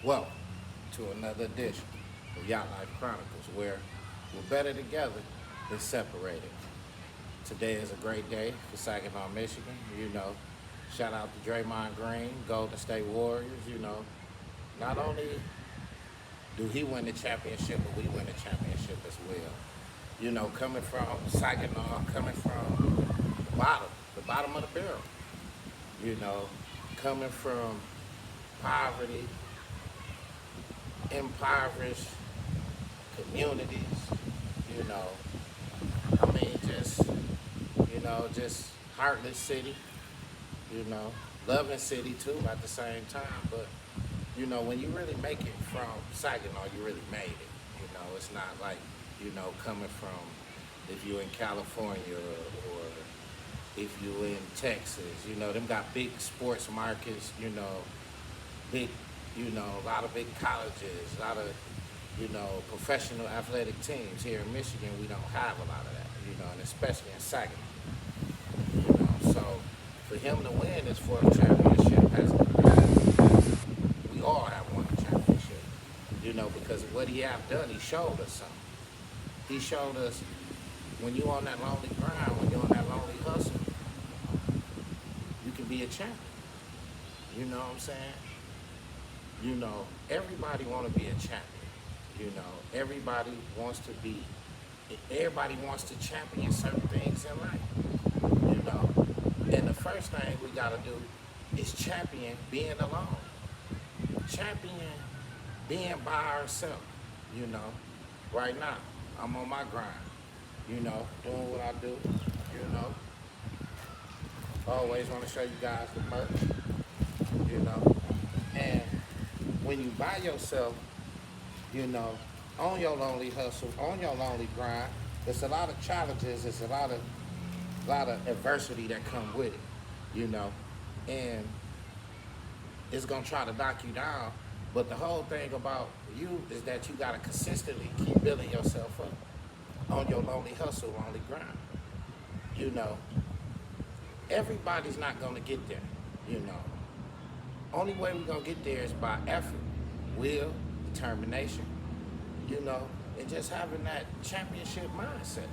Welcome to another edition of YatlifeChronicles, where we're better together than separated. Today is a great day for Saginaw, Michigan. Shout out to Draymond Green, Golden State Warriors. Not only do he win the championship, but we win the championship as well. Coming from Saginaw, coming from the bottom of the barrel. Coming from poverty, impoverished communities, you know, just heartless city, loving city too at the same time. But, when you really make it from Saginaw, you really made it. It's not like, coming from, if you're in California or if you're in Texas, them got big sports markets, big, a lot of big colleges, a lot of, professional athletic teams. Here in Michigan, we don't have a lot of that, and especially in Saginaw. So for him to win this fourth championship, we all have won a championship, because what he have done, he showed us something. He showed us when you're on that lonely grind, when you're on that lonely hustle, you can be a champion. You know what I'm saying? Everybody want to be a champion. Everybody wants to champion certain things in life. And the first thing we got to do is champion being alone. Champion being by ourselves. Right now, I'm on my grind. Doing what I do. Always want to show you guys the merch. And when you by yourself, on your lonely hustle, on your lonely grind, there's a lot of challenges, there's a lot of adversity that come with it, and it's gonna try to knock you down. But the whole thing about you is that you gotta consistently keep building yourself up on your lonely hustle, lonely grind. Everybody's not gonna get there, Only way we're gonna get there is by effort, will, determination, and just having that championship mindset.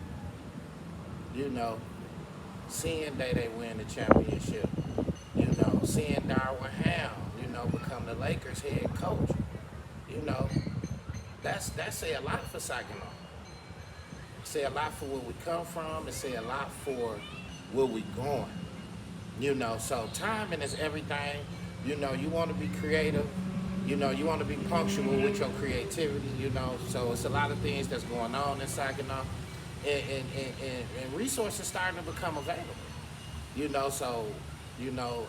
Seeing they win the championship, seeing Darwin Ham, become the Lakers head coach, that say a lot for Saginaw. It say a lot for where we come from. It say a lot for where we going. So timing is everything. You want to be creative. You want to be punctual with your creativity. So it's a lot of things that's going on in Saginaw, and resources starting to become available. So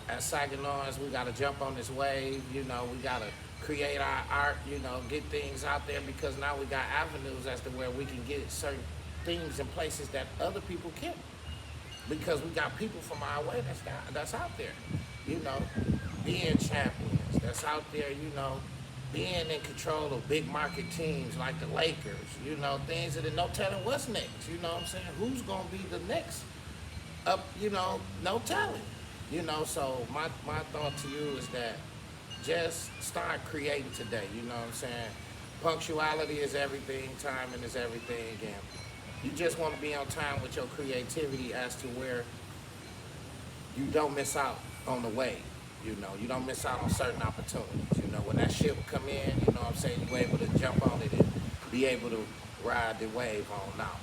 as Saginaws, we got to jump on this wave. We got to create our art. Get things out there, because now we got avenues as to where we can get certain things in places that other people can't, because we got people from our way that's out there. Being champions that's out there, being in control of big market teams like the Lakers, things that are no telling what's next, what I'm saying? Who's going to be the next up, no telling, So my thought to you is that just start creating today, what I'm saying? Punctuality is everything, timing is everything, and you just want to be on time with your creativity as to where you don't miss out on the wave. You don't miss out on certain opportunities. When that ship come in, what I'm saying, you're able to jump on it and be able to ride the wave on out,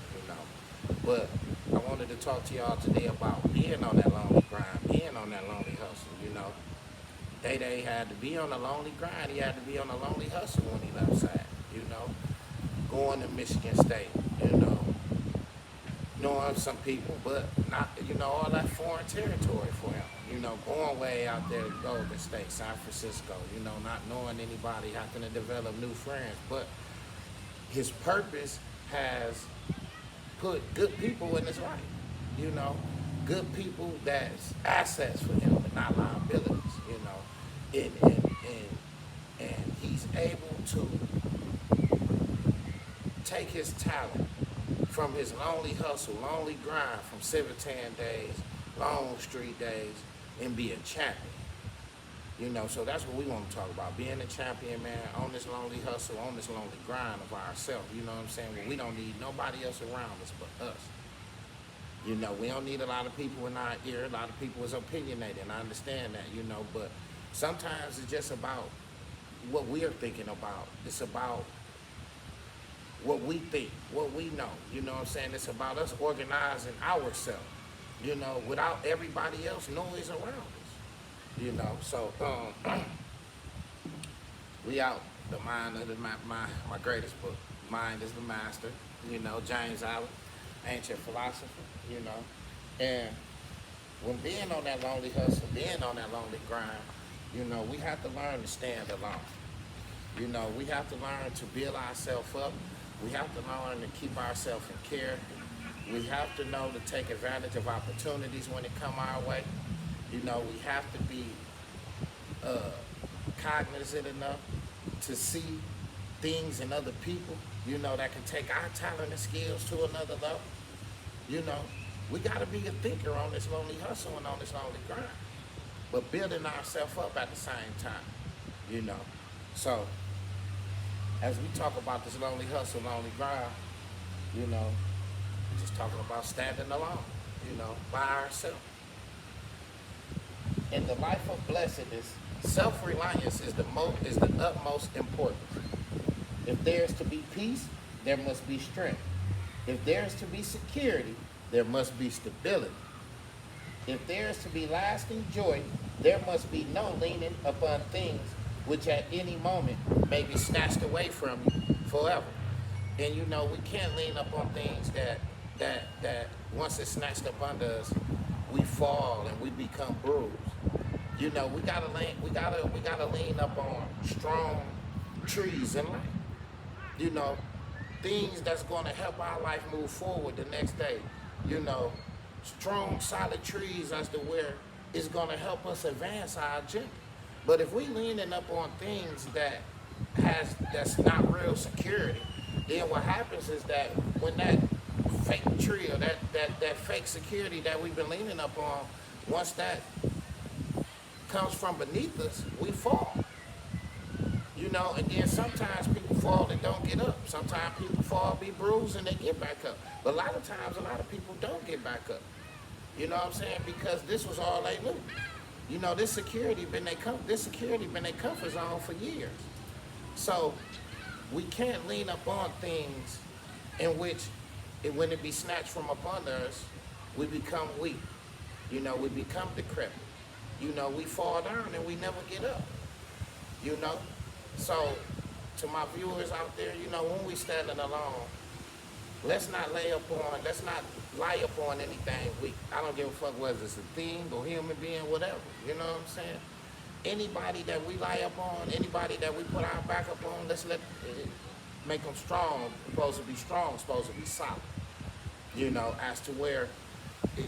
But I wanted to talk to y'all today about being on that lonely grind, being on that lonely hustle, Day had to be on a lonely grind. He had to be on a lonely hustle when he left SAG, Going to Michigan State, knowing some people, but not, all that foreign territory for him. Going way out there to Golden State, San Francisco, not knowing anybody, having to develop new friends. But his purpose has put good people in his life, good people that's assets for him, but not liabilities, and he's able to take his talent from his lonely hustle, lonely grind, from 710 days, long street days, and be a champion. You know, so that's what we want to talk about. Being a champion, man, on this lonely hustle, on this lonely grind of ourselves. You know what I'm saying? Well, we don't need nobody else around us but us. You know, we don't need a lot of people in our ear. A lot of people is opinionated, and I understand that, you know, but sometimes it's just about what we're thinking about. It's about what we think, what we know. You know what I'm saying? It's about us organizing ourselves, you know, without everybody else noise around us. You know, so we out. The mind of my greatest book, Mind is the Master, you know, James Allen, ancient philosopher, you know. And when being on that lonely hustle, being on that lonely grind, you know, we have to learn to stand alone. You know, we have to learn to build ourselves up. We have to learn to keep ourselves in care. We have to know to take advantage of opportunities when it come our way. You know, we have to be cognizant enough to see things in other people, you know, that can take our talent and skills to another level. You know, we got to be a thinker on this lonely hustle and on this lonely grind, but building ourselves up at the same time, you know. So, as we talk about this lonely hustle, lonely grind, you know, we're just talking about standing alone, you know, by ourselves. In the life of blessedness, self-reliance is the utmost importance. If there is to be peace, there must be strength. If there is to be security, there must be stability. If there is to be lasting joy, there must be no leaning upon things which at any moment may be snatched away from you forever. And you know, we can't lean up on things that once it's snatched up under us, we fall and we become bruised. You know, we gotta lean up on strong trees in life. You know, things that's gonna help our life move forward the next day. You know, strong, solid trees as to where it's gonna help us advance our agenda. But if we leaning up on things that's not real security, then what happens is that when that fake tree or that fake security that we've been leaning up on, once that comes from beneath us, we fall. You know, and then sometimes people fall and don't get up. Sometimes people fall, be bruised, and they get back up. But a lot of times, a lot of people don't get back up. You know what I'm saying? Because this was all they knew. You know, this security been their comfort zone for years. So we can't lean up on things in which, when it be snatched from upon us, we become weak. You know, we become decrepit. You know, we fall down and we never get up. You know? So, to my viewers out there, you know, when we standing alone, let's not lie upon anything weak. I don't give a fuck whether it's a thing or human being, whatever. You know what I'm saying? Anybody that we lie upon, anybody that we put our back up on, let's make them strong. Supposed to be strong, supposed to be solid. You know, as to where it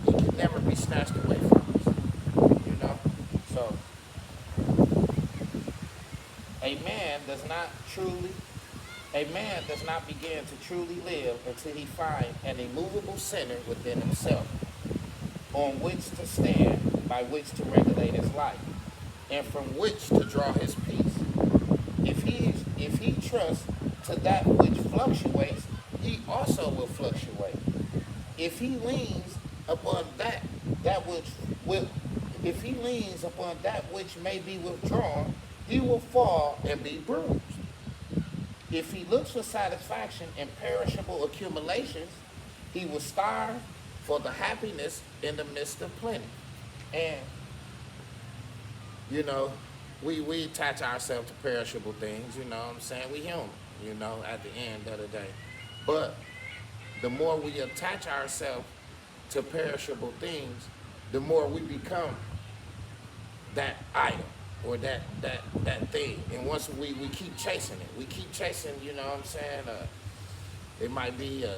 can never be snatched away from us. You know? So, a man does not begin to truly live until he finds an immovable center within himself on which to stand, by which to regulate his life, and from which to draw his peace. If he trusts to that which fluctuates, he also will fluctuate. If he leans upon that which may be withdrawn, he will fall and be bruised. If he looks for satisfaction in perishable accumulations, he will starve for the happiness in the midst of plenty. And, you know, we attach ourselves to perishable things, you know what I'm saying? We human, you know, at the end of the day. But the more we attach ourselves to perishable things, the more we become that item or that thing. And once we keep chasing it, we keep chasing, you know what I'm saying? It might be a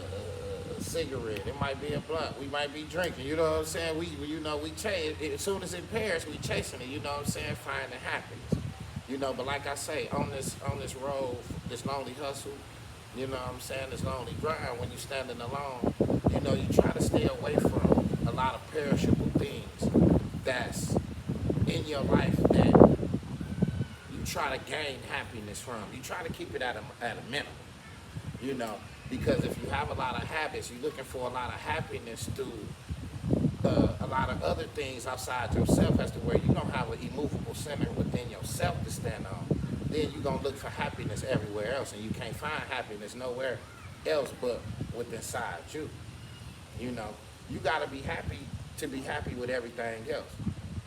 cigarette, it might be a blunt, we might be drinking, you know what I'm saying? We chase, as soon as it pairs, we chasing it, you know what I'm saying? Finding happiness. You know, but like I say, on this road, this lonely hustle, you know what I'm saying, this lonely grind, when you're standing alone, you know, you try to stay away from a lot of perishable things that's in your life that you try to gain happiness from. You try to keep it at a minimum, you know, because if you have a lot of habits, you're looking for a lot of happiness through a lot of other things outside yourself, as to where you don't have an immovable center within yourself to stand on. Then you're going to look for happiness everywhere else, and you can't find happiness nowhere else but within inside you. You know, you got to be happy with everything else.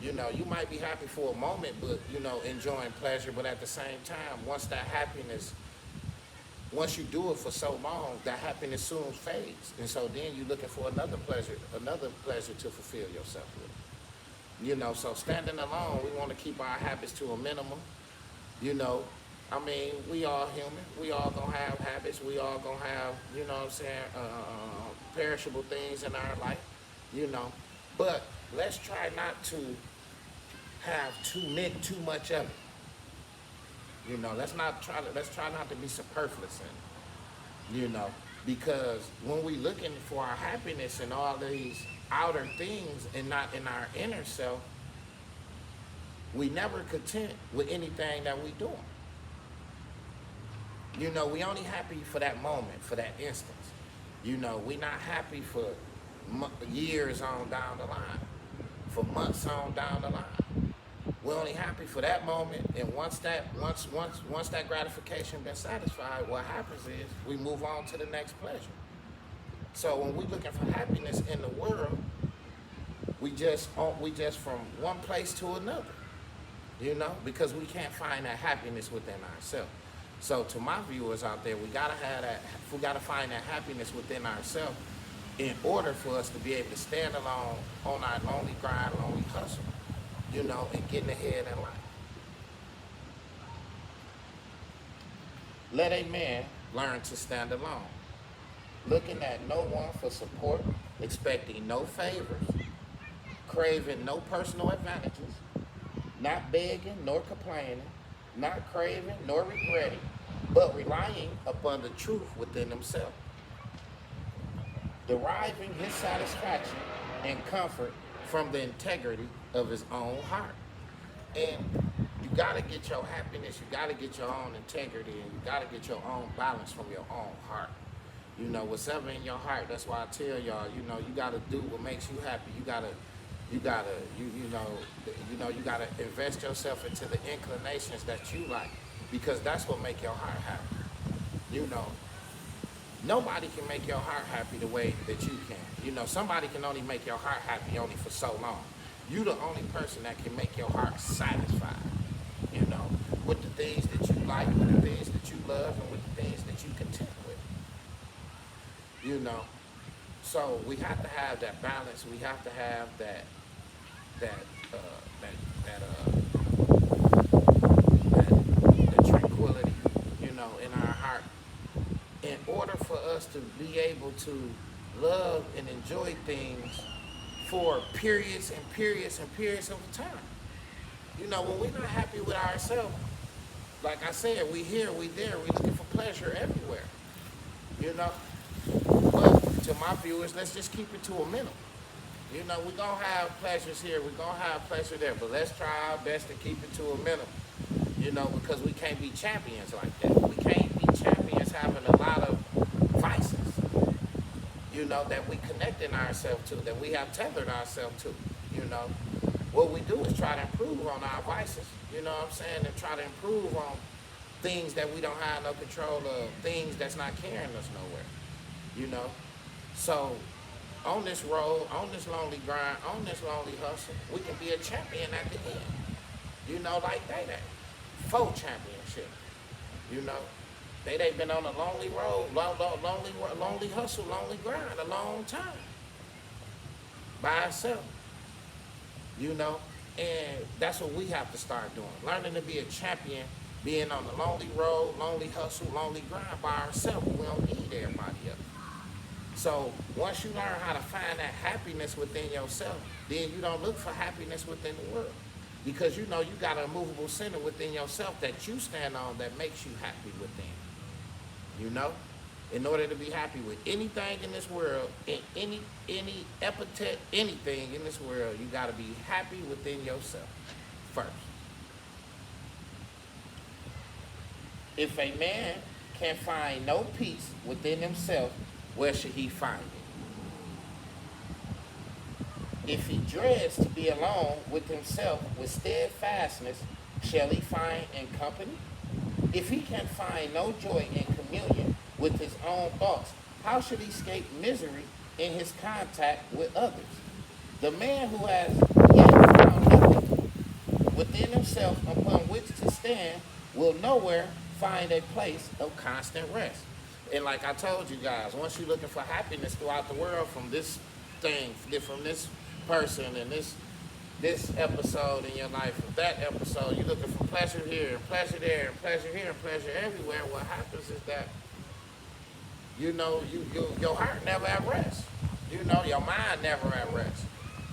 You know, you might be happy for a moment, but, you know, enjoying pleasure, but at the same time, once you do it for so long, that happiness soon fades. And so then you're looking for another pleasure to fulfill yourself with. You know, so standing alone, we want to keep our habits to a minimum. You know, I mean, we all human. We all gonna have habits. We all gonna have, you know what I'm saying, perishable things in our life, you know. But let's try not to have too much of it. You know, let's try not to be superfluous in it, you know, because when we looking for our happiness in all these outer things and not in our inner self, we never content with anything that we doing. You know, we only happy for that moment, for that instance. You know, we not happy for years on down the line, for months on down the line. We're only happy for that moment, and once that gratification been satisfied, what happens is we move on to the next pleasure. So when we looking for happiness in the world, we just from one place to another, you know, because we can't find that happiness within ourselves. So to my viewers out there, we gotta find that happiness within ourselves in order for us to be able to stand alone on our lonely grind, lonely hustle, you know, and getting ahead in life. Let a man learn to stand alone, looking at no one for support, expecting no favors, craving no personal advantages, not begging nor complaining, not craving nor regretting, but relying upon the truth within himself, deriving his satisfaction and comfort from the integrity of his own heart. And you gotta get your happiness, you gotta get your own integrity, and you gotta get your own balance from your own heart. You know, whatever in your heart, that's why I tell y'all, you know, you gotta do what makes you happy. You gotta invest yourself into the inclinations that you like, because that's what make your heart happy. You know, nobody can make your heart happy the way that you can. You know, somebody can only make your heart happy only for so long. You the only person that can make your heart satisfied, you know, with the things that you like, with the things that you love, and with the things that you content with. You know, so we have to have that balance. We have to have that tranquility, you know, in our heart, in order for us to be able to love and enjoy things for periods and periods and periods of time. You know, when we're not happy with ourselves, like I said, we here, we there, we looking for pleasure everywhere. You know, but to my viewers, let's just keep it to a minimum. You know, we're going to have pleasures here, we're going to have pleasure there, but let's try our best to keep it to a minimum, you know, because we can't be champions like that. We can't be champions having a lot of vices, you know, that we connecting ourselves to, that we have tethered ourselves to, you know. What we do is try to improve on our vices, you know what I'm saying, and try to improve on things that we don't have no control of, things that's not carrying us nowhere, you know. So on this road, on this lonely grind, on this lonely hustle, we can be a champion at the end. You know, like Day, full championship. You know, Day been on a lonely road, lonely hustle, lonely grind a long time by ourselves. You know, and that's what we have to start doing. Learning to be a champion, being on the lonely road, lonely hustle, lonely grind by ourselves. We don't need everybody else. So once you learn how to find that happiness within yourself, then you don't look for happiness within the world. Because you know you got a movable center within yourself that you stand on that makes you happy within. You know? In order to be happy with anything in this world, in any epithet, anything in this world, you got to be happy within yourself. first. If a man can find no peace within himself, where should he find it? If he dreads to be alone with himself with steadfastness, shall he find in company? If he can find no joy in communion with his own thoughts, how should he escape misery in his contact with others? The man who has yet found nothing within himself upon which to stand will nowhere find a place of constant rest. And like I told you guys, once you're looking for happiness throughout the world from this thing, from this person and this episode in your life, from that episode, you're looking for pleasure here and pleasure there and pleasure here and pleasure everywhere. What happens is that, your heart never at rest. Your mind never at rest.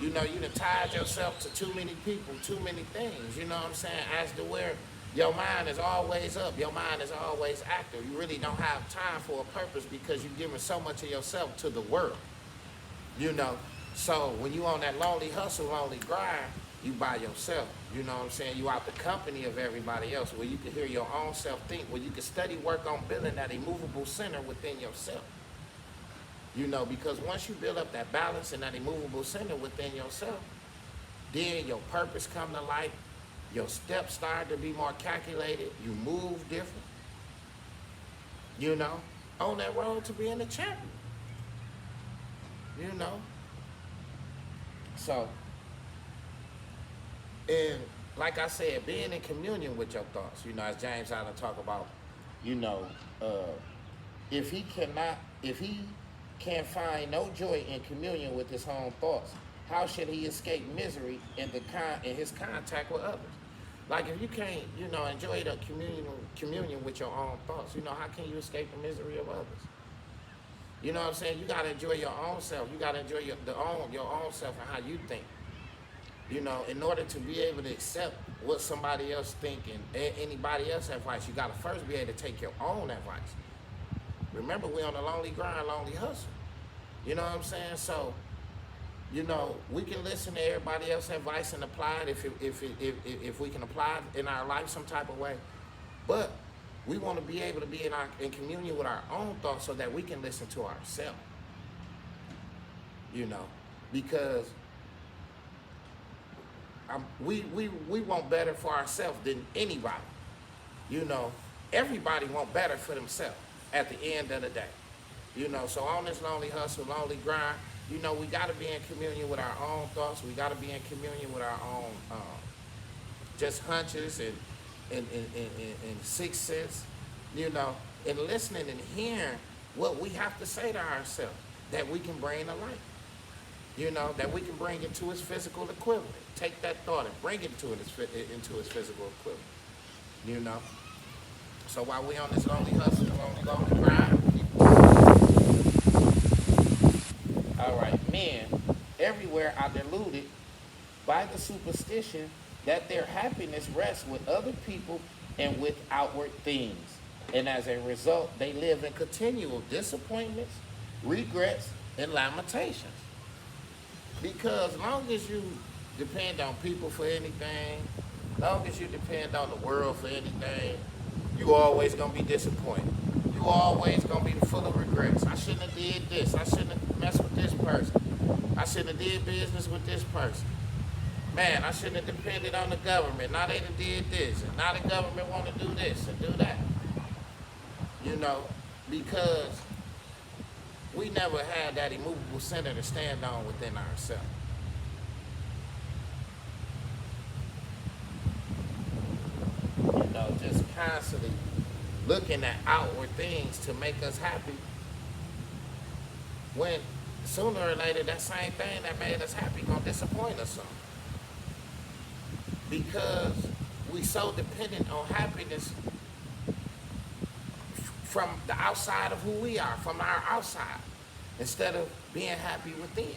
You done tied yourself to too many people, too many things, you know what I'm saying, as to where your mind is always up, your mind is always active. You really don't have time for a purpose because you're giving so much of yourself to the world, So when you on that lonely hustle, lonely grind, you by yourself, you know what I'm saying? You out the company of everybody else where you can hear your own self think, where you can study, work on building that immovable center within yourself. Because once you build up that balance and that immovable center within yourself, then your purpose come to light, your steps start to be more calculated, you move different, on that road to being a champion, So, and like I said, being in communion with your thoughts, as James Allen talk about, if he can't find no joy in communion with his own thoughts, how should he escape misery in his contact with others? Like if you can't, enjoy the communion with your own thoughts, how can you escape the misery of others? You know what I'm saying? You gotta enjoy your own self. You gotta enjoy your own self and how you think. In order to be able to accept what somebody else thinking, anybody else's advice, you gotta first be able to take your own advice. Remember, we're on a lonely grind, lonely hustle. You know what I'm saying? So, we can listen to everybody else's advice and apply it if we can apply it in our life some type of way. But we want to be able to be in communion with our own thoughts so that we can listen to ourselves. Because we want better for ourselves than anybody. Everybody want better for themselves at the end of the day. So on this lonely hustle, lonely grind, we got to be in communion with our own thoughts. We got to be in communion with our own just hunches and sixth sense, and listening and hearing what we have to say to ourselves that we can bring to life. That we can bring into its physical equivalent. Take that thought and bring it into its physical equivalent. So while we on this lonely hustle, lonely grind, all right, men everywhere are deluded by the superstition that their happiness rests with other people and with outward things. And as a result, they live in continual disappointments, regrets, and lamentations. Because long as you depend on people for anything, long as you depend on the world for anything, you always gonna be disappointed. You always gonna be full of regrets. I shouldn't have did this. I shouldn't have messed with this person. I shouldn't have did business with this person. Man, I shouldn't have depended on the government. Now they done did this, and now the government want to do this and do that. Because we never had that immovable center to stand on within ourselves. Just constantly looking at outward things to make us happy, when sooner or later that same thing that made us happy gonna disappoint us some. Because we so dependent on happiness from the outside of who we are, from our outside, instead of being happy within.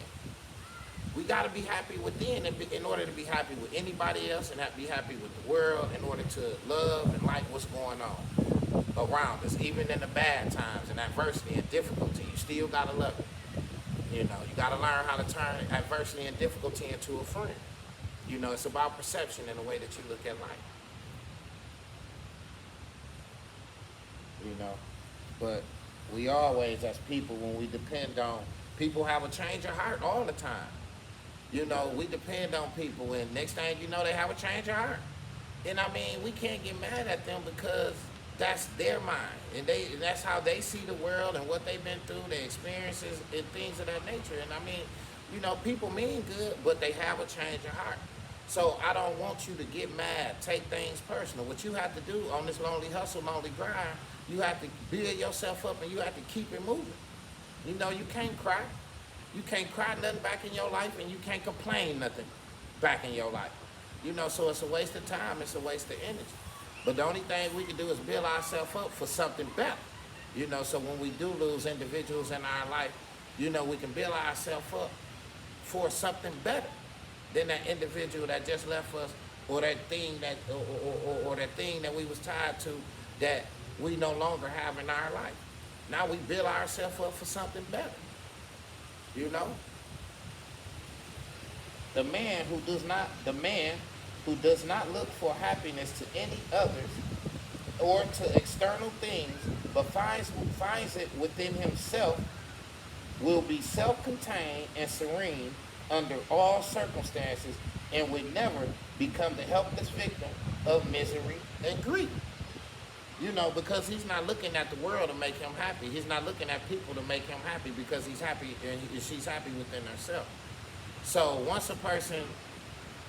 We got to be happy within in order to be happy with anybody else and be happy with the world, in order to love and like what's going on around us. Even in the bad times and adversity and difficulty, you still got to love it. You got to learn how to turn adversity and difficulty into a friend. You know, it's about perception and the way that you look at life. You know, but we always, as people, when we depend on people, have a change of heart all the time. You know, we depend on people, and next thing you know, they have a change of heart. And I mean, we can't get mad at them because that's their mind, and that's how they see the world and what they've been through, their experiences and things of that nature. And I mean, you know, people mean good, but they have a change of heart. So I don't want you to get mad, take things personal. What you have to do on this lonely hustle, lonely grind, you have to build yourself up and you have to keep it moving. You know, you can't cry. You can't cry nothing back in your life, and you can't complain nothing back in your life. You know, so it's a waste of time, it's a waste of energy. But the only thing we can do is build ourselves up for something better. You know, so when we do lose individuals in our life, you know, we can build ourselves up for something better than that individual that just left us, or that thing that, or that thing that we was tied to that we no longer have in our life. Now we build ourselves up for something better. You know? The man who does not look for happiness to any others or to external things, but finds it within himself, will be self-contained and serene under all circumstances, and will never become the helpless victim of misery and grief. You know, because he's not looking at the world to make him happy. He's not looking at people to make him happy, because he's happy and she's happy within herself. So once a person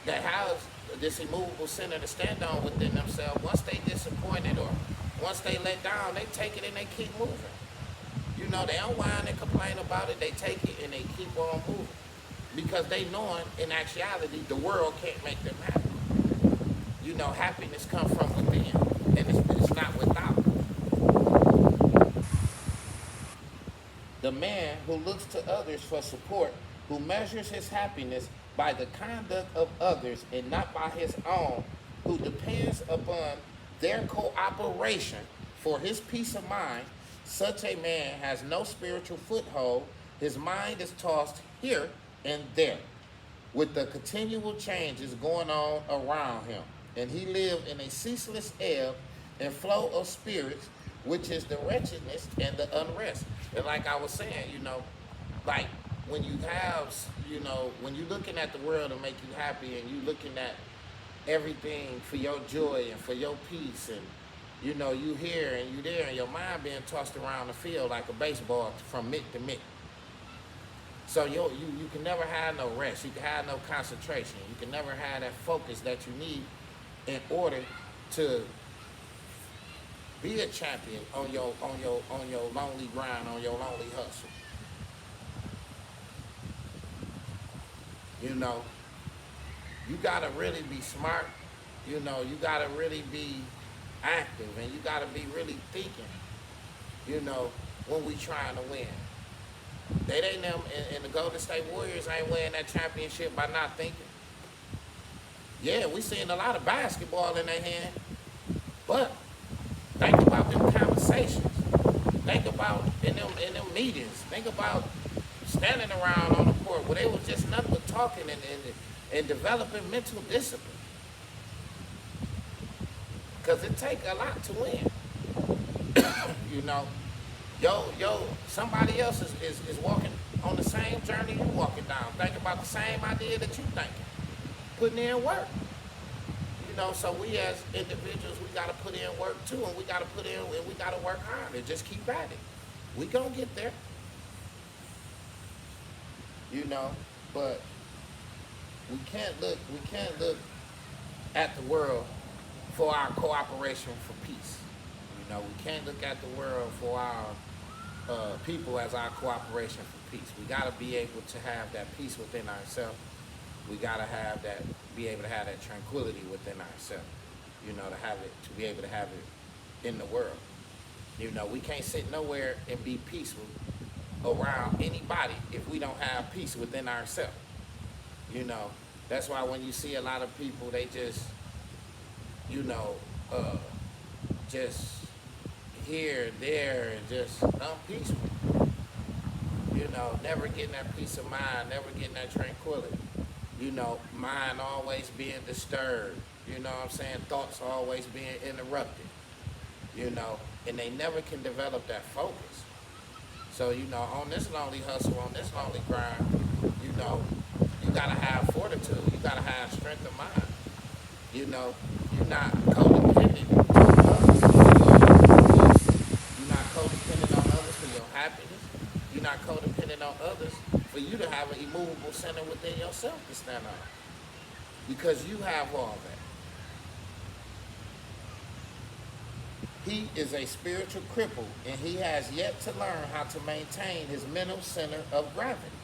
that has this immovable center to stand on within themselves, once they disappointed or once they let down, they take it and they keep moving. You know, they don't whine and complain about it. They take it and they keep on moving, because they knowing in actuality the world can't make them happy. You know, happiness comes from within, and it's not without. The man who looks to others for support, who measures his happiness by the conduct of others and not by his own, who depends upon their cooperation for his peace of mind, such a man has no spiritual foothold. His mind is tossed here and there, with the continual changes going on around him, and he lives in a ceaseless ebb and flow of spirits, which is the wretchedness and the unrest. And like I was saying, you know, like when you have, you know, when you're looking at the world to make you happy, and you're looking at everything for your joy and for your peace, and you know, you here and you there, and your mind being tossed around the field like a baseball from mitt to mitt. So you can never have no rest. You can have no concentration. You can never have that focus that you need in order to be a champion on your lonely grind, on your lonely hustle. You know, you gotta really be smart. You know, you gotta really be active, and you gotta be really thinking. You know, when we trying to win. They ain't them, and the Golden State Warriors ain't winning that championship by not thinking. Yeah, we seeing a lot of basketball in their hand, but think about them conversations. Think about in them meetings. Think about standing around on the court where they was just nothing but talking and developing mental discipline. Because it take a lot to win. You know, somebody else is walking on the same journey you walking down. Think about the same idea that you thinking. Putting in work. You know, so we as individuals, we got to put in work too, and we got to put in, and we got to work hard and just keep at it. We gonna get there. You know, but we can't look at the world for our cooperation for peace. You know, we can't look at the world for our people as our cooperation for peace. We got to be able to have that peace within ourselves. We got to have that, be able to have that tranquility within ourselves. You know, to be able to have it in the world. You know, we can't sit nowhere and be peaceful around anybody if we don't have peace within ourselves. You know, that's why when you see a lot of people, they just, you know, just here, there, and just unpeaceful. You know, never getting that peace of mind, never getting that tranquility. Mind always being disturbed. You know what I'm saying? Thoughts always being interrupted. You know, and they never can develop that focus. So, on this lonely hustle, on this lonely grind, you know, you gotta have fortitude. You gotta have strength of mind. You know, you're not codependent on others. You're not codependent on others for your happiness. You're not codependent on others for you to have an immovable center within yourself to stand on. Because you have all that. He is a spiritual cripple, and he has yet to learn how to maintain his mental center of gravity.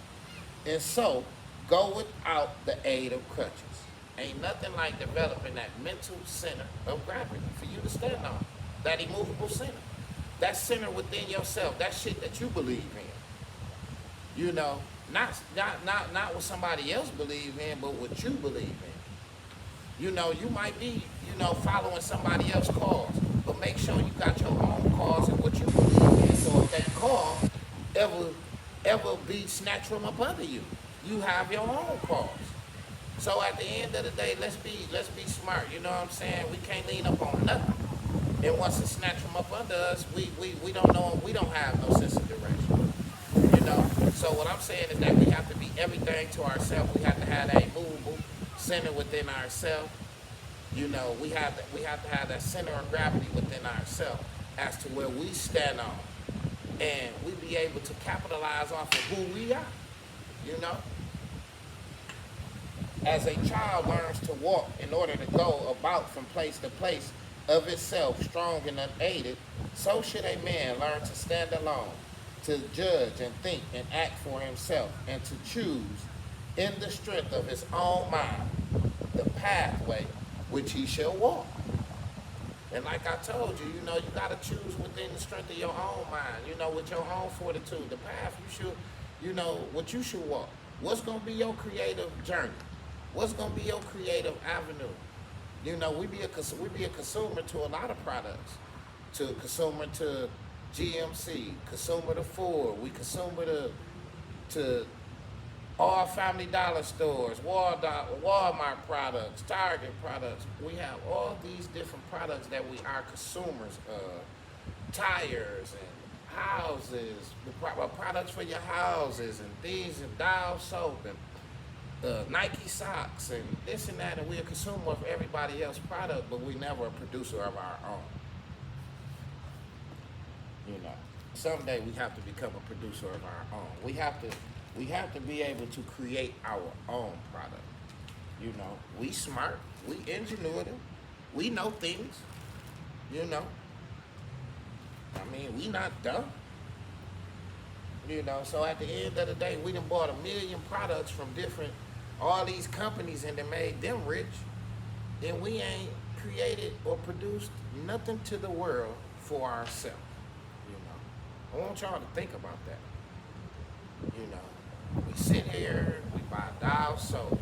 And so, go without the aid of crutches. Ain't nothing like developing that mental center of gravity for you to stand on. That immovable center. That center within yourself. That shit that you believe in. Not what somebody else believe in, but what you believe in. You might be, following somebody else's cause, but make sure you got your own cause and what you believe in. So if that cause ever be snatched from up under you, you have your own cause. So at the end of the day, let's be smart. You know what I'm saying? We can't lean up on nothing. And once it's snatched from up under us, we don't know. We don't have no sense of direction. So what I'm saying is that we have to be everything to ourselves. We have to have that immovable center within ourselves. We have to have that center of gravity within ourselves as to where we stand on, and we be able to capitalize off of who we are. As a child learns to walk in order to go about from place to place of itself, strong and unaided, so should a man learn to stand alone, to judge and think and act for himself, and to choose in the strength of his own mind the pathway which he shall walk. And like I told you, you got to choose within the strength of your own mind, with your own fortitude, the path you should, what you should walk. What's going to be your creative journey? What's going to be your creative avenue? We be a consumer to a lot of products. Consumer to GMC, consumer to Ford, we consumer to all Family Dollar stores, Walmart products, Target products. We have all these different products that we are consumers of. Tires and houses, products for your houses, and these and Dial soap and Nike socks and this and that, and we're a consumer of everybody else's product, but we never a producer of our own. Someday we have to become a producer of our own. We have to be able to create our own product. We smart, we ingenuitive, we know things. We not dumb. So at the end of the day, we done bought 1 million products from all these companies, and they made them rich, and we ain't created or produced nothing to the world for ourselves. I want y'all to think about that. We sit here, we buy Dial soap,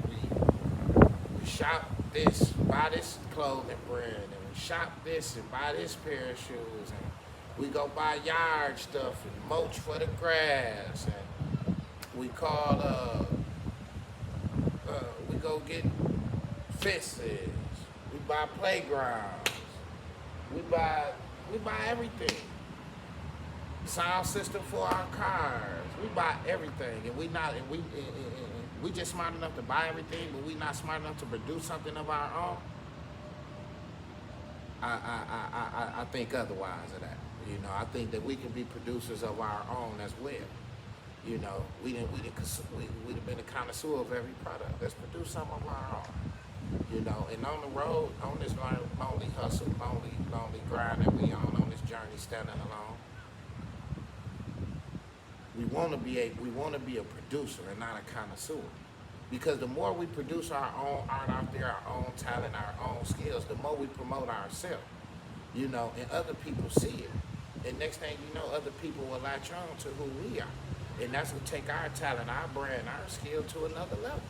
we shop this, buy this clothing brand, and we shop this and buy this pair of shoes, and we go buy yard stuff and mulch for the grass, and we call we go get fences, we buy playgrounds, we buy everything. Sound system for our cars, we buy everything, and we just smart enough to buy everything, but we not smart enough to produce something of our own. I think otherwise of that. I think that we can be producers of our own as well. We'd have been a connoisseur of every product. Let's produce some of our own. And on the road, on this lonely hustle, lonely grind that we on this journey standing alone, we want to be a producer and not a connoisseur. Because the more we produce our own art out there, our own talent, our own skills, the more we promote ourselves. And other people see it. And next thing you know, other people will latch on to who we are. And that's what take our talent, our brand, our skill to another level.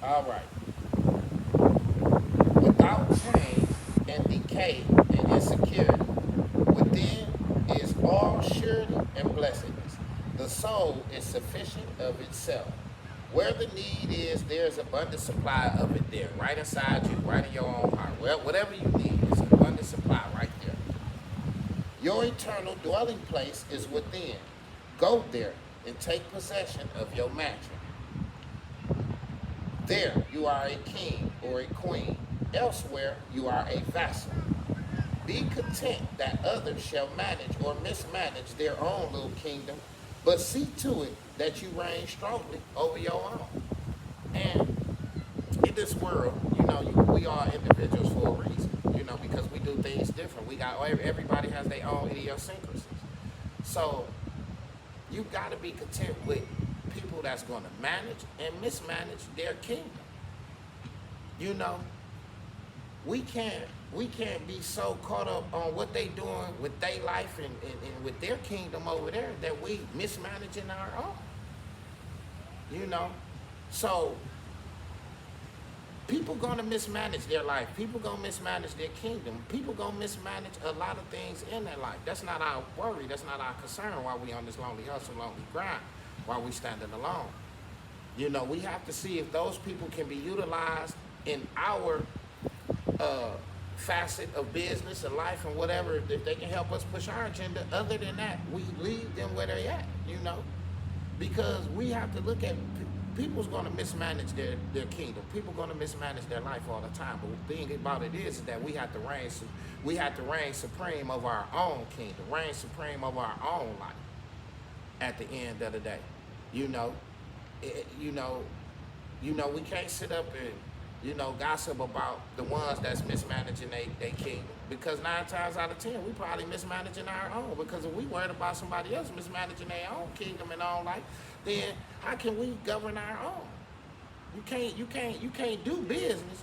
All right. Without change and decay and insecurity, within is all surety and blessedness. The soul is sufficient of itself. Where the need is, there's abundant supply of it there, right inside you, right in your own heart. Well, whatever you need, it's abundant supply right there. Your eternal dwelling place is within. Go there and take possession of your mansion. There you are a king or a queen. Elsewhere you are a vassal. Be content that others shall manage or mismanage their own little kingdom, but see to it that you reign strongly over your own. And in this world, we are individuals for a reason, because we do things different. Everybody has their own idiosyncrasies. So you got to be content with people that's going to manage and mismanage their kingdom. We can't be so caught up on what they doing with their life and with their kingdom over there that we mismanaging our own. So people gonna mismanage their life. People gonna mismanage their kingdom. People gonna mismanage a lot of things in their life. That's not our worry. That's not our concern while we on this lonely hustle, lonely grind, while we standing alone. We have to see if those people can be utilized in our facet of business and life and whatever, if they can help us push our agenda. Other than that, we leave them where they're at, because we have to look at people's going to mismanage their kingdom. People going to mismanage their life all the time. But the thing about it is that we have to reign supreme of our own kingdom, reign supreme of our own life at the end of the day. We can't sit up and gossip about the ones that's mismanaging their kingdom. Because 9 times out of 10, we probably mismanaging our own. Because if we worried about somebody else mismanaging their own kingdom and own life, then how can we govern our own? You can't do business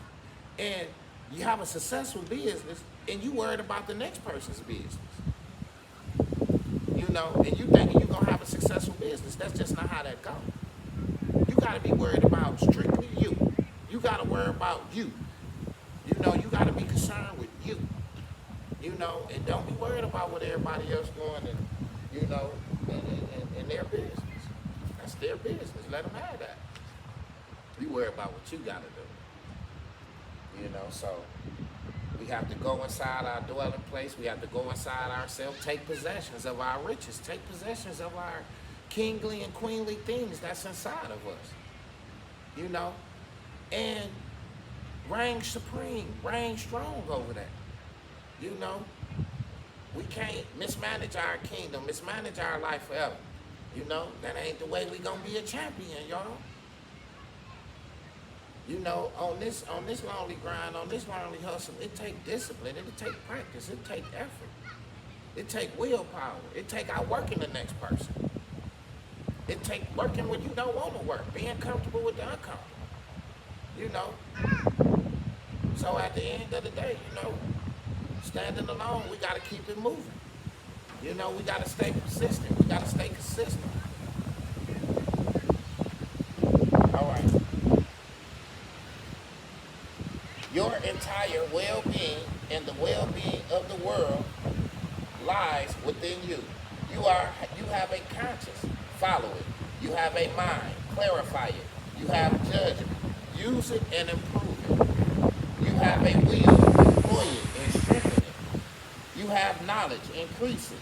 and you have a successful business and you worried about the next person's business. And you thinking you're gonna have a successful business. That's just not how that goes. You gotta be worried about strictly you. You got to worry about you. You got to be concerned with you. And don't be worried about what everybody else doing in their business. That's their business. Let them have that. You worry about what you got to do. So we have to go inside our dwelling place. We have to go inside ourselves, take possessions of our riches, take possessions of our kingly and queenly things that's inside of us. And reign supreme, reign strong over that. We can't mismanage our kingdom, mismanage our life forever. That ain't the way we gonna be a champion, y'all. On this lonely grind, on this lonely hustle, it take discipline, it take practice, it take effort, it take willpower, it take outworking the next person. It take working when you don't want to work, being comfortable with the uncomfortable. So at the end of the day, standing alone, we got to keep it moving. We got to stay persistent. We got to stay consistent. All right. Your entire well-being and the well-being of the world lies within you. You have a conscience. Follow it. You have a mind. Clarify it. You have judgment. Use it and improve it. You have a will, employ it and strengthen it. You have knowledge, increase it.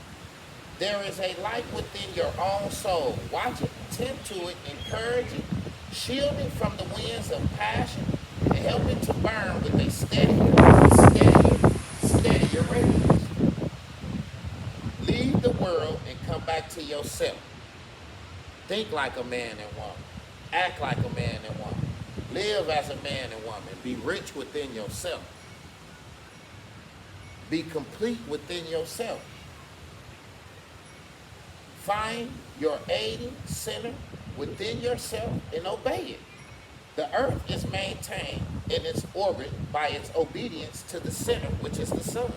There is a light within your own soul. Watch it, tend to it, encourage it, shield it from the winds of passion, and help it to burn with a steady radiance. Leave the world and come back to yourself. Think like a man and woman. Act like a man and woman. Live as a man and woman. Be rich within yourself. Be complete within yourself. Find your aiding center within yourself and obey it. The earth is maintained in its orbit by its obedience to the center, which is the sun.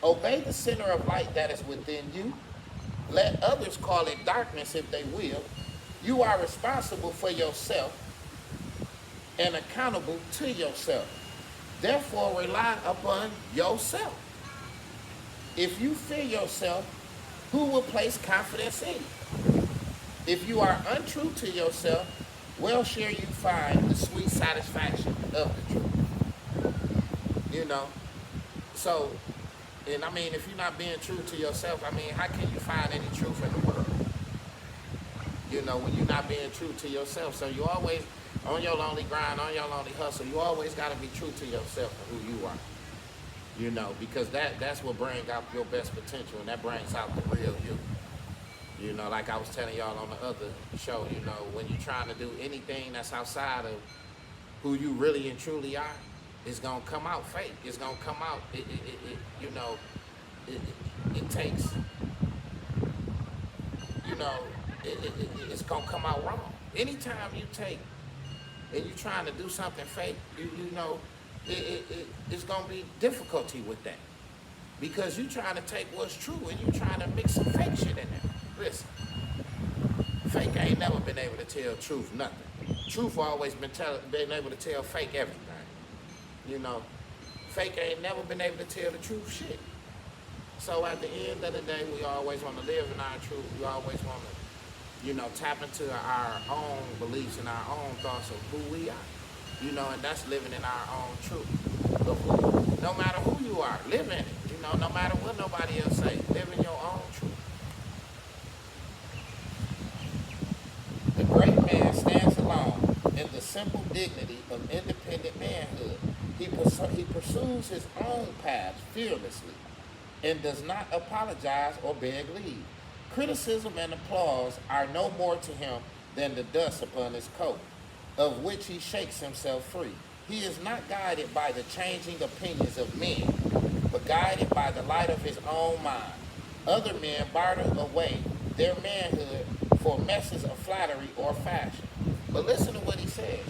Obey the center of light that is within you. Let others call it darkness if they will. You are responsible for yourself and accountable to yourself. Therefore, rely upon yourself. If you fear yourself, who will place confidence in you? If you are untrue to yourself, well, shall you find the sweet satisfaction of the truth. You know? So, and I mean, if you're not being true to yourself, I mean, how can you find any truth in the world? You know, when you're not being true to yourself. So you always, on your lonely grind, on your lonely hustle, you always got to be true to yourself and who you are. You know, because that's what brings out your best potential, and that brings out the real you. You know, like I was telling y'all on the other show, you know, when you're trying to do anything that's outside of who you really and truly are, it's going to come out fake. It's going to come out, you know, it takes, you know, it's going to come out wrong. Anytime you take and you're trying to do something fake, you know, it's going to be difficulty with that. Because you're trying to take what's true and you're trying to mix some fake shit in there. Listen, fake ain't never been able to tell truth nothing. Truth always been able to tell fake everything. You know, fake ain't never been able to tell the truth shit. So at the end of the day, we always want to live in our truth. We always want to, you know, tap into our own beliefs and our own thoughts of who we are. You know, and that's living in our own truth. Of who, no matter who you are, live in it. You know, no matter what nobody else say, live in your own truth. The great man stands alone in the simple dignity of independent manhood. He pursues his own path fearlessly and does not apologize or beg leave. Criticism and applause are no more to him than the dust upon his coat, of which he shakes himself free. He is not guided by the changing opinions of men, but guided by the light of his own mind. Other men barter away their manhood for messes of flattery or fashion. But listen to what he says.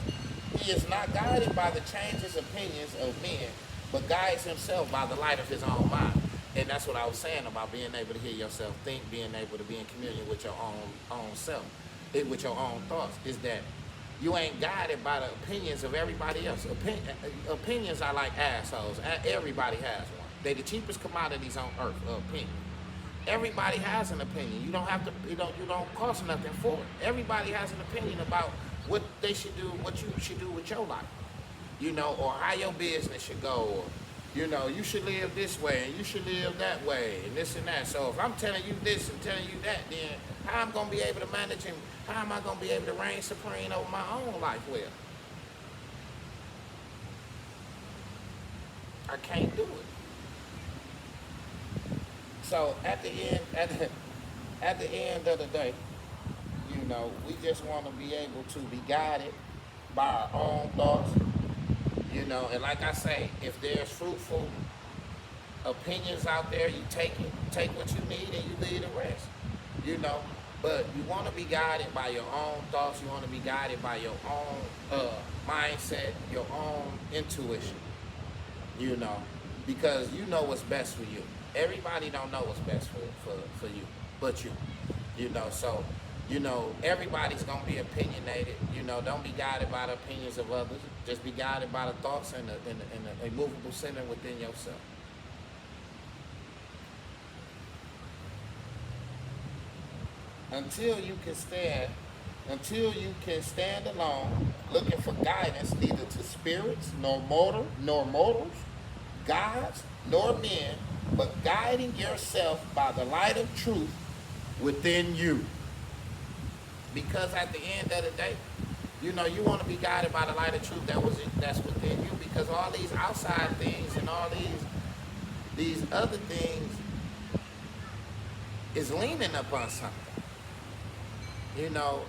He is not guided by the changes opinions of men, but guides himself by the light of his own mind. And that's what I was saying about being able to hear yourself think, being able to be in communion with your own self, with your own thoughts, is that you ain't guided by the opinions of everybody else. Opinions are like assholes. Everybody has one. They're the cheapest commodities on earth, opinion. Everybody has an opinion. You don't have to, you don't cost nothing for it. Everybody has an opinion about what they should do, what you should do with your life. You know, or how your business should go, or, you know, you should live this way and you should live that way and this and that. So if I'm telling you this and telling you that, then how I'm going to be able to manage and how am I going to be able to reign supreme over my own life well? I can't do it. So at the end of the day, you know, we just want to be able to be guided by our own thoughts, you know, and like I say, if there's fruitful opinions out there, you take it, take what you need and you leave the rest, you know. But you want to be guided by your own thoughts, you want to be guided by your own mindset, your own intuition, you know, because you know what's best for you. Everybody don't know what's best for you, but you know, so, you know, everybody's going to be opinionated, you know, don't be guided by the opinions of others, just be guided by the thoughts and the immovable center within yourself. Until you can stand alone, looking for guidance neither to spirits, nor mortals, gods, nor men, but guiding yourself by the light of truth within you. Because at the end of the day, you know, you want to be guided by the light of truth that's within you, because all these outside things and all these other things is leaning upon something. You know,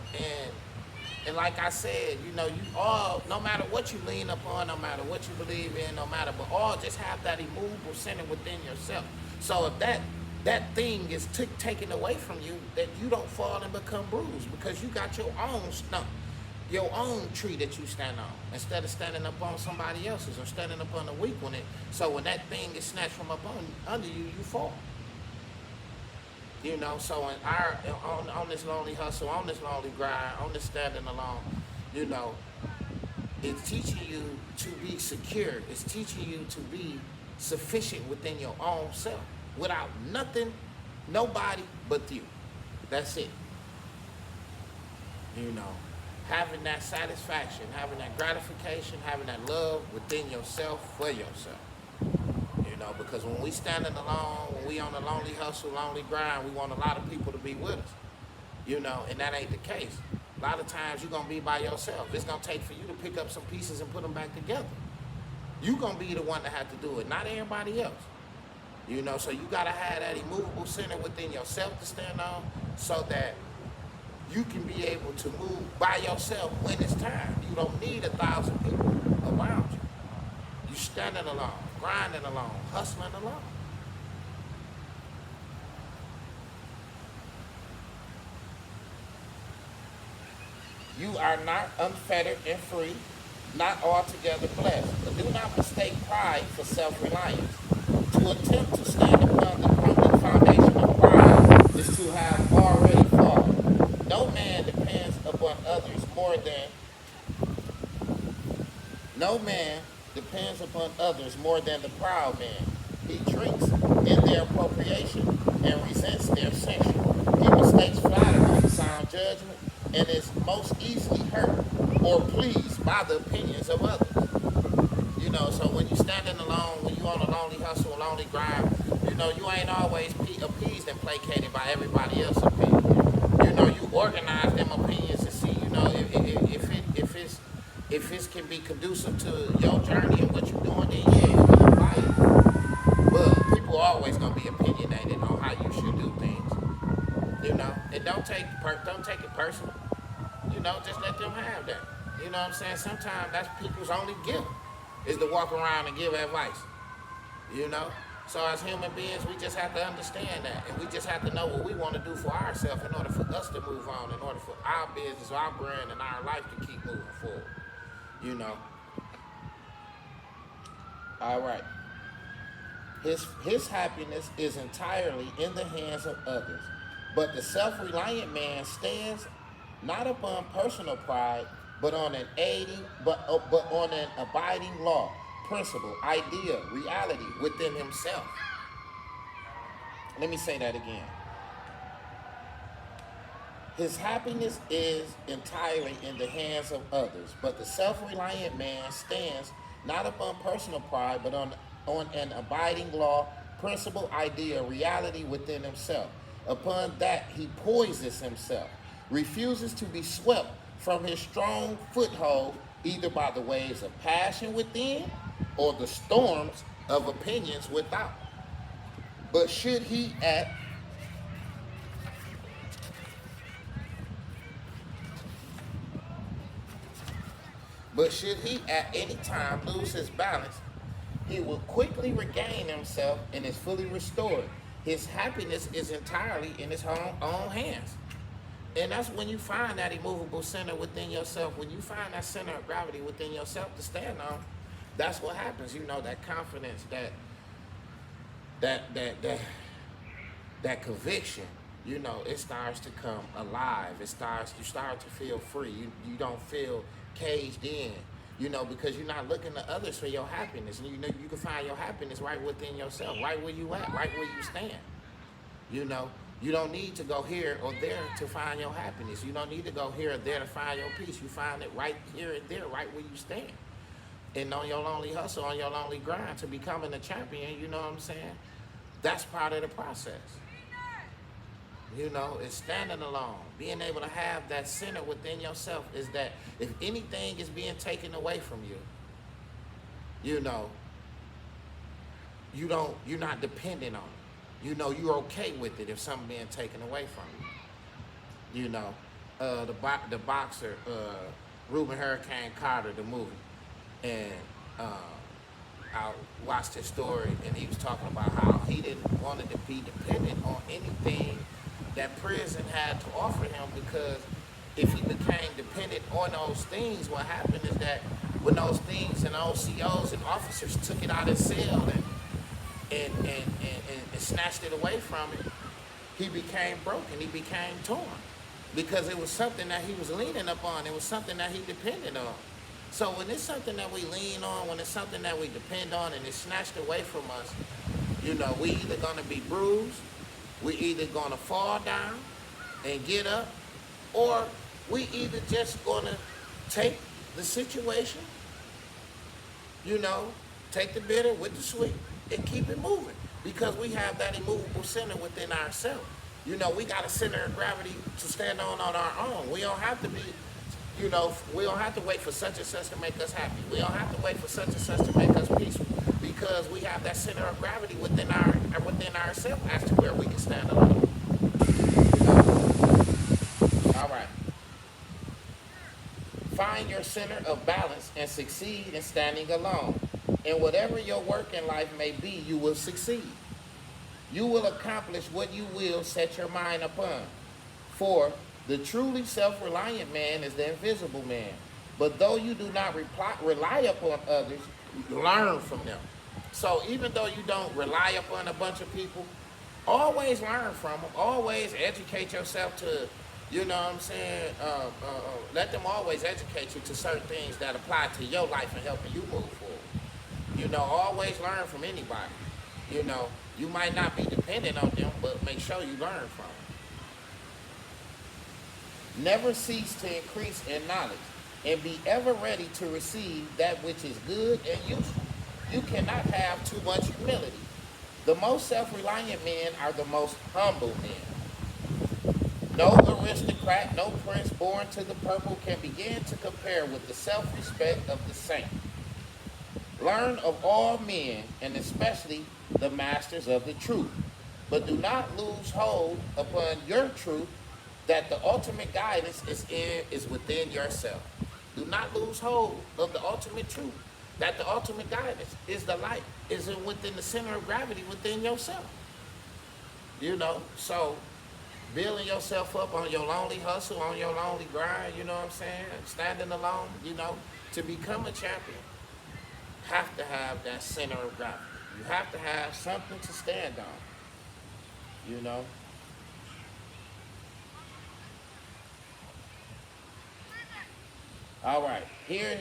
and like I said, you know, you all, no matter what you lean upon, no matter what you believe in, no matter, but all just have that immovable center within yourself. So if that thing is taken away from you, that you don't fall and become bruised, because you got your own stump, your own tree that you stand on, instead of standing up on somebody else's or standing up on the weak one. So when that thing is snatched from up under you, you fall. You know, so on this lonely hustle, on this lonely grind, on this standing alone, you know, it's teaching you to be secure. It's teaching you to be sufficient within your own self, without nothing, nobody but you. That's it. You know, having that satisfaction, having that gratification, having that love within yourself for yourself. You know, because when we standing alone, when we on the lonely hustle, lonely grind, we want a lot of people to be with us. You know, and that ain't the case. A lot of times you're going to be by yourself. It's going to take for you to pick up some pieces and put them back together. You're going to be the one that have to do it, not everybody else. You know, so you got to have that immovable center within yourself to stand on so that you can be able to move by yourself when it's time. You don't need 1,000 people around you. You standing alone, grinding alone, hustling alone. You are not unfettered and free, not altogether blessed. But do not mistake pride for self-reliance. To attempt to stand upon the crumbling foundation of pride is to have already fallen. No man depends upon others more than no man depends upon others more than the proud man. He drinks in their appropriation and resents their censure. He mistakes flattery for sound judgment and is most easily hurt or pleased by the opinions of others. You know, so when you standing alone, when you on a lonely hustle, a lonely grind, you know, you ain't always appeased and placated by everybody else's opinion. You know, you organize them opinions to see, you know, if it can be conducive to your journey and what you're doing, then yeah, you can buy it. But people are always gonna be opinionated on how you should do things. You know, and don't take it personal. You know, just let them have that. You know what I'm saying? Sometimes that's people's only gift is to walk around and give advice. You know? So as human beings, we just have to understand that. And we just have to know what we want to do for ourselves in order for us to move on, in order for our business, our brand, and our life to keep moving forward. You know? All right. His happiness is entirely in the hands of others. But the self-reliant man stands not upon personal pride, but on an abiding law, principle, idea, reality within himself. Let me say that again. His happiness is entirely in the hands of others, but the self-reliant man stands not upon personal pride, but on an abiding law, principle, idea, reality within himself. Upon that, he poises himself, refuses to be swept from his strong foothold, either by the waves of passion within or the storms of opinions without. But should he at any time lose his balance, he will quickly regain himself and is fully restored. His happiness is entirely in his own hands. And that's when you find that immovable center within yourself. When you find that center of gravity within yourself to stand on, that's what happens. You know, that confidence, that conviction, you know, it starts to come alive. You start to feel free. You don't feel caged in, you know, because you're not looking to others for your happiness. And you know, you can find your happiness right within yourself, right where you at, right where you stand. You know, you don't need to go here or there to find your happiness. You don't need to go here or there to find your peace. You find it right here and there, right where you stand. And on your lonely hustle, on your lonely grind to becoming a champion, you know what I'm saying? That's part of the process. You know, it's standing alone. Being able to have that center within yourself is that if anything is being taken away from you, you know, you're not dependent on it. You know, you're okay with it if something being taken away from you. You know, the boxer, Reuben Hurricane Carter, the movie, and I watched his story, and he was talking about how he didn't want to be dependent on anything that prison had to offer him, because if he became dependent on those things, what happened is that when those things and those COs and officers took it out of his cell and snatched it away from him, he became broken, he became torn, because it was something that he was leaning upon, it was something that he depended on. So when it's something that we lean on, when it's something that we depend on and it's snatched away from us, you know, we either gonna be bruised We either gonna fall down and get up, or we either just gonna take the situation, you know, take the bitter with the sweet and keep it moving. Because we have that immovable center within ourselves. You know, we got a center of gravity to stand on our own. We don't have to be, you know, we don't have to wait for such and such to make us happy. We don't have to wait for such and such to make us peaceful, because we have that center of gravity within ourselves as to where we can stand alone. All right. Find your center of balance and succeed in standing alone. And whatever your work in life may be, you will succeed. You will accomplish what you will set your mind upon. For the truly self-reliant man is the invisible man. But though you do not rely upon others, learn from them. So even though you don't rely upon a bunch of people, always learn from them. Always educate yourself to, you know what I'm saying, let them always educate you to certain things that apply to your life and helping you move forward. You know, always learn from anybody. You know, you might not be dependent on them, but make sure you learn from them. Never cease to increase in knowledge, and be ever ready to receive that which is good and useful. You cannot have too much humility. The most self-reliant men are the most humble men. No aristocrat, no prince born to the purple can begin to compare with the self-respect of the saint. Learn of all men, and especially the masters of the truth. But do not lose hold upon your truth, that the ultimate guidance is within yourself. Do not lose hold of the ultimate truth, that the ultimate guidance is the light, is within the center of gravity within yourself. You know, so building yourself up on your lonely hustle, on your lonely grind, you know what I'm saying, standing alone, you know, to become a champion, have to have that center of gravity. You have to have something to stand on, you know. All right, here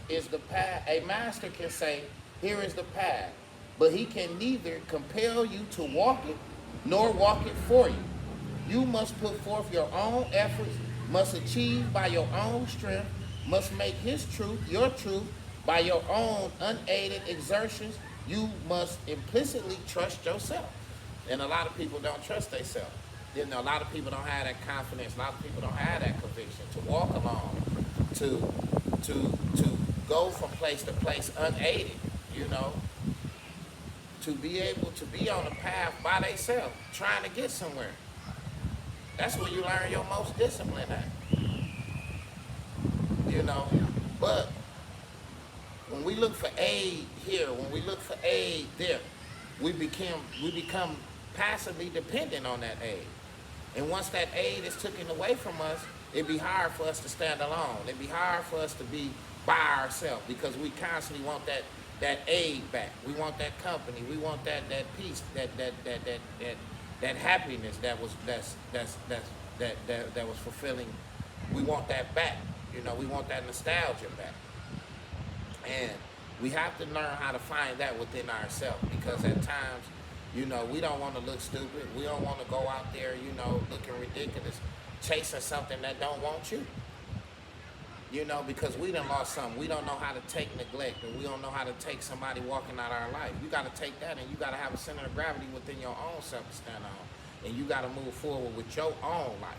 is the path. A master can say, here is the path, but he can neither compel you to walk it, nor walk it for you. You must put forth your own efforts, must achieve by your own strength, must make his truth your truth by your own unaided exertions. You must implicitly trust yourself. And a lot of people don't trust themselves. You know, a lot of people don't have that confidence. A lot of people don't have that conviction to walk along, to go from place to place unaided, you know, to be able to be on a path by themselves, trying to get somewhere. That's where you learn your most discipline at, you know. But when we look for aid here, when we look for aid there, we become passively dependent on that aid. And once that aid is taken away from us, it'd be hard for us to stand alone. It'd be hard for us to be by ourselves, because we constantly want that aid back. We want that company. We want that peace, that happiness that was fulfilling. We want that back. You know, we want that nostalgia back. And we have to learn how to find that within ourselves, because at times, you know, we don't want to look stupid. We don't want to go out there, you know, looking ridiculous, chasing something that don't want you. You know, because we done lost something. We don't know how to take neglect, and we don't know how to take somebody walking out our life. You got to take that, and you got to have a center of gravity within your own self to stand on. And you got to move forward with your own life.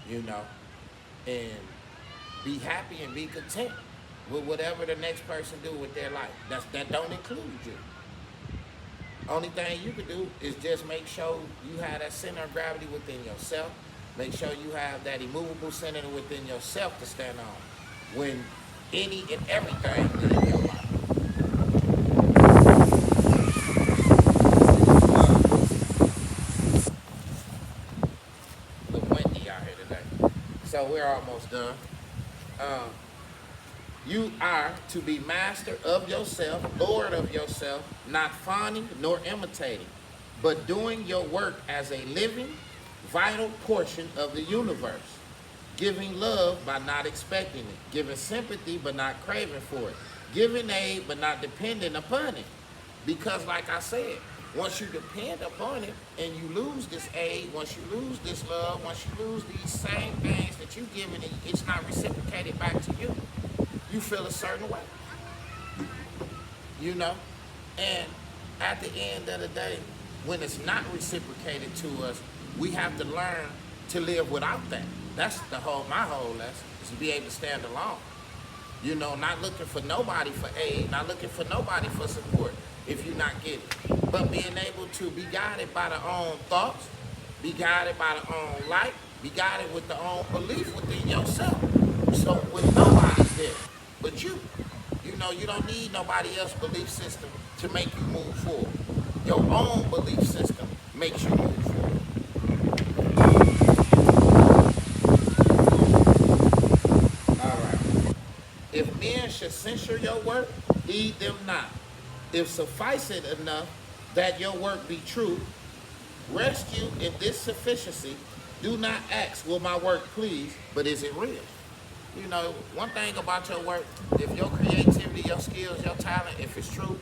You know, and be happy and be content with whatever the next person do with their life. That don't include you. Only thing you can do is just make sure you have that center of gravity within yourself. Make sure you have that immovable center within yourself to stand on when any and everything is in your life. It's windy out here today. So we're almost done. You are to be master of yourself, Lord of yourself, not fawning nor imitating, but doing your work as a living, vital portion of the universe, giving love by not expecting it, giving sympathy but not craving for it, giving aid but not depending upon it. Because like I said, Once you depend upon it and you lose this aid, once you lose this love, once you lose these same things that you've given and it's not reciprocated back to you, you feel a certain way. You know? And at the end of the day, when it's not reciprocated to us, we have to learn to live without that. That's my whole lesson, is to be able to stand alone. You know, not looking for nobody for aid, not looking for nobody for support if you're not getting it. But being able to be guided by their own thoughts, be guided by their own light, be guided with their own belief within yourself. So when nobody's there but you, you know, you don't need nobody else's belief system to make you move forward. Your own belief system makes you move forward. All right. If men should censure your work, heed them not. If suffice it enough that your work be true, rest you in this sufficiency. Do not ask, will my work please, but is it real? You know, one thing about your work, if your creativity, your skills, your talent, if it's true,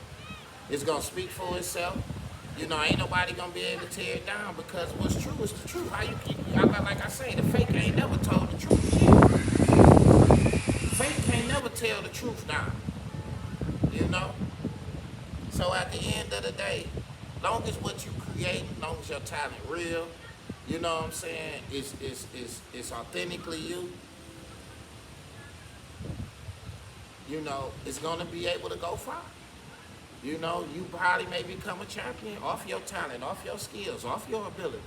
it's going to speak for itself. You know, ain't nobody going to be able to tear it down because what's true is the truth. How you keep, like I say, the fake ain't never told the truth. Fake can't never tell the truth down. You know? So at the end of the day, long as what you create, long as your talent real, you know what I'm saying, it's authentically you, you know, it's going to be able to go far. You know, you probably may become a champion off your talent, off your skills, off your abilities.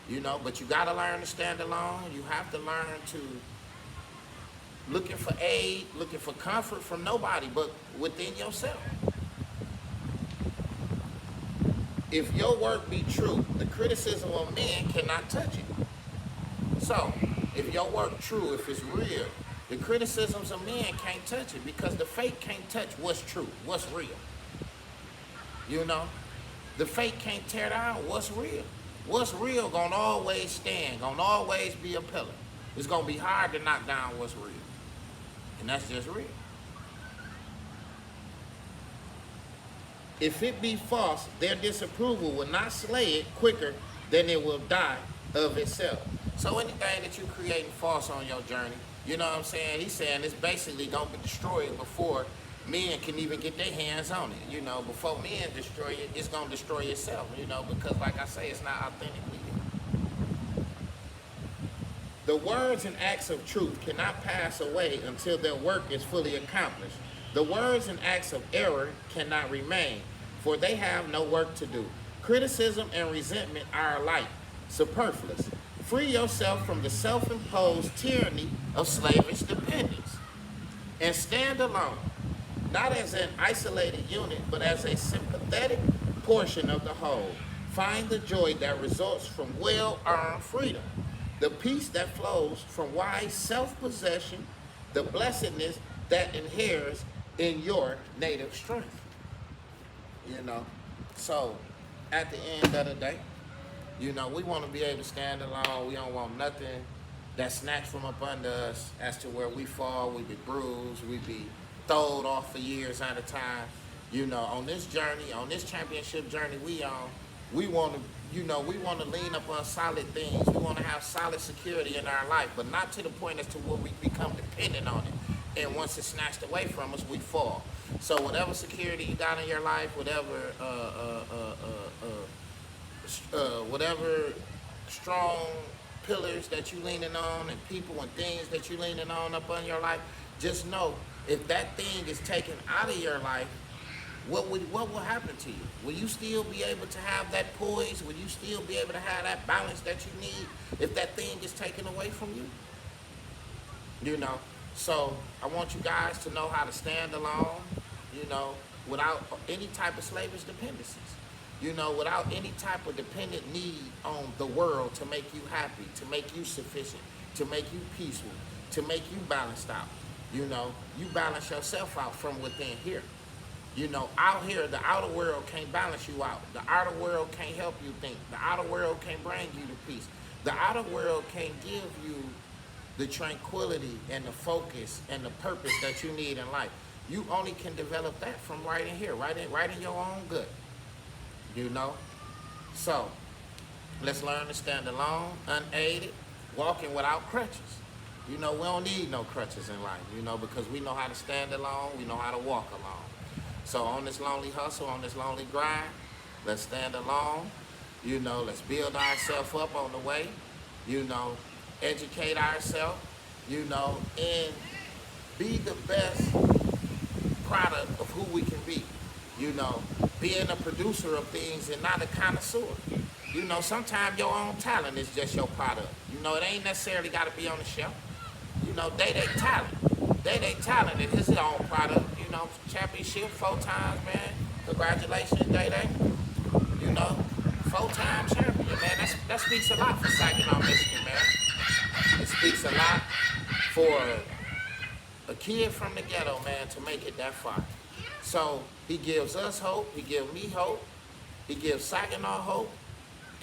You know, but you got to learn to stand alone. You have to learn to looking for aid, looking for comfort from nobody but within yourself. If your work be true, the criticism of men cannot touch it. So, if your work true, if it's real, the criticisms of men can't touch it because the fake can't touch what's true, what's real. You know? The fake can't tear down what's real. What's real gonna always stand, gonna always be a pillar. It's gonna be hard to knock down what's real. And that's just real. If it be false, their disapproval will not slay it quicker than it will die of itself. So anything that you're creating false on your journey, you know what I'm saying? He's saying it's basically going to be destroyed before men can even get their hands on it. You know, before men destroy it, it's going to destroy itself, you know, because like I say, it's not authentically you. The words and acts of truth cannot pass away until their work is fully accomplished. The words and acts of error cannot remain, for they have no work to do. Criticism and resentment are alike superfluous. Free yourself from the self-imposed tyranny of slavish dependence and stand alone, not as an isolated unit, but as a sympathetic portion of the whole. Find the joy that results from well-earned freedom, the peace that flows from wise self-possession, the blessedness that inheres in your native strength. You know, so at the end of the day, you know, we want to be able to stand alone. We don't want nothing that's snatched from up under us as to where we fall, we be bruised, we be throwed off for years at a time. You know, on this journey, on this championship journey we on, we want to, you know, we want to lean up on solid things. We want to have solid security in our life, but not to the point as to where we become dependent on it. And once it's snatched away from us, we fall. So whatever security you got in your life, whatever strong pillars that you leaning on and people and things that you leaning on up on your life, just know if that thing is taken out of your life, what will happen to you? Will you still be able to have that poise? Will you still be able to have that balance that you need if that thing is taken away from you? You know, so I want you guys to know how to stand alone, you know, without any type of slavish dependencies. You know, without any type of dependent need on the world to make you happy, to make you sufficient, to make you peaceful, to make you balanced out. You know, you balance yourself out from within here. You know, out here, the outer world can't balance you out. The outer world can't help you think. The outer world can't bring you to peace. The outer world can't give you the tranquility and the focus and the purpose that you need in life. You only can develop that from right in here, right in your own gut. you know. So let's learn to stand alone, unaided, walking without crutches. You know, we don't need no crutches in life, you know, because we know how to stand alone, we know how to walk alone. So on this lonely hustle, on this lonely grind, let's stand alone, you know, let's build ourselves up on the way, you know, educate ourselves, you know, and be the best product of who we can be. You know, being a producer of things and not a connoisseur. You know, sometimes your own talent is just your product. You know, it ain't necessarily got to be on the shelf. You know, Day talent. Day talent is his own product. You know, championship 4 times, man. Congratulations, Day. You know, 4-time champion, man. That speaks a lot for Saginaw, Michigan, man. It speaks a lot for a kid from the ghetto, man, to make it that far. So he gives us hope, he gives me hope, he gives Saginaw hope,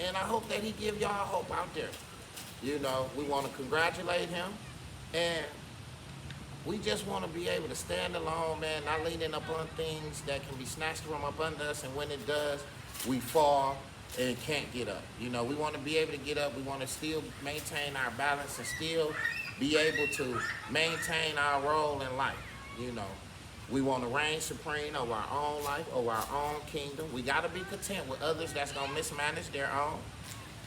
and I hope that he give y'all hope out there. You know, we want to congratulate him, and we just want to be able to stand alone, man, not leaning up on things that can be snatched from up under us, and when it does, we fall and can't get up. You know, we want to be able to get up, we want to still maintain our balance and still be able to maintain our role in life, you know. We want to reign supreme over our own life, over our own kingdom. We got to be content with others that's going to mismanage their own.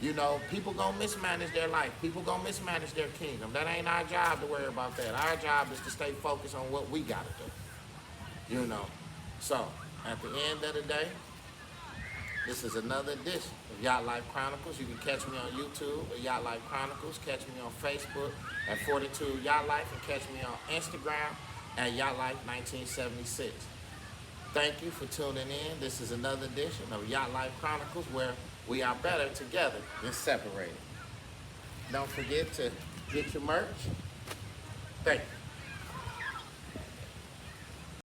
You know, people going to mismanage their life. People going to mismanage their kingdom. That ain't our job to worry about that. Our job is to stay focused on what we got to do. You know. So, at the end of the day, this is another edition of Yacht Life Chronicles. You can catch me on YouTube at Yacht Life Chronicles. Catch me on Facebook at 42 Yacht Life. And catch me on Instagram at Yacht Life 1976. Thank you for tuning in. This is another edition of Yacht Life Chronicles, where we are better together than separated. Don't forget to get your merch. Thank you.